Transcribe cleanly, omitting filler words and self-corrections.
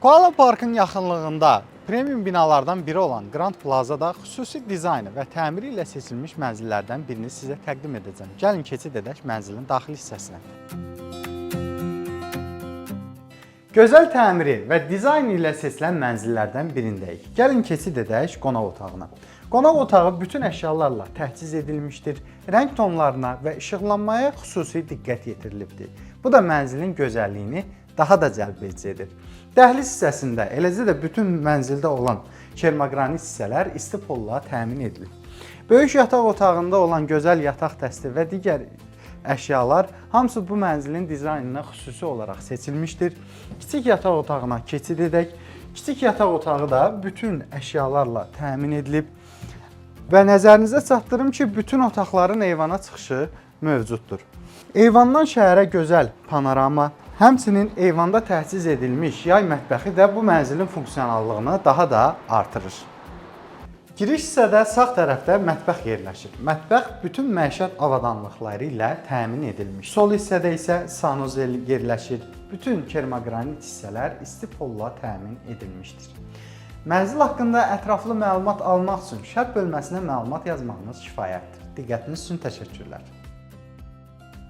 Koala Parkın yaxınlığında premium binalardan biri olan Grand Plaza'da xüsusi dizaynı və təmiri ilə seçilmiş mənzillərdən birini sizə təqdim edəcəm. Gəlin keçid edək mənzilin daxili hissəsinə. Gözəl təmiri və dizayn ilə seçilən mənzillərdən birindəyik. Gəlin keçid edək qonaq otağına. Qonaq otağı bütün əşyalarla təchiz edilmişdir. Rəng tonlarına və işıqlanmaya xüsusi diqqət yetirilibdir. Bu da mənzilin gözəlliyini daha da cəlbedici edir. Dəhliz hissəsində, eləcə də bütün mənzildə olan kermoqranit hissələr isti polla təmin edilib. Böyük yataq otağında olan gözəl yataq dəsti və digər əşyalar hamısı bu mənzilin dizaynına xüsusi olaraq seçilmişdir. Kiçik yataq otağına keçid edək. Kiçik yataq otağı da bütün əşyalarla təmin edilib və nəzərinizə çatdırım ki, bütün otaqların eyvana çıxışı mövcuddur. Eyvandan şəhərə gözəl panorama, həmçinin eyvanda təchiz edilmiş yay mətbəxi də bu mənzilin funksionallığını daha da artırır. Giriş hissədə sağ tərəfdə mətbəx yerləşir. Mətbəx bütün məişət avadanlıqları ilə təmin edilmiş. Sol hissədə isə sanuzel yerləşir. Bütün kermoqranit hissələr isti polla təmin edilmişdir. Mənzil haqqında ətraflı məlumat almaq üçün şərh bölməsinə məlumat yazmağınız kifayətdir. Diqqətiniz üçün təşəkkürlər.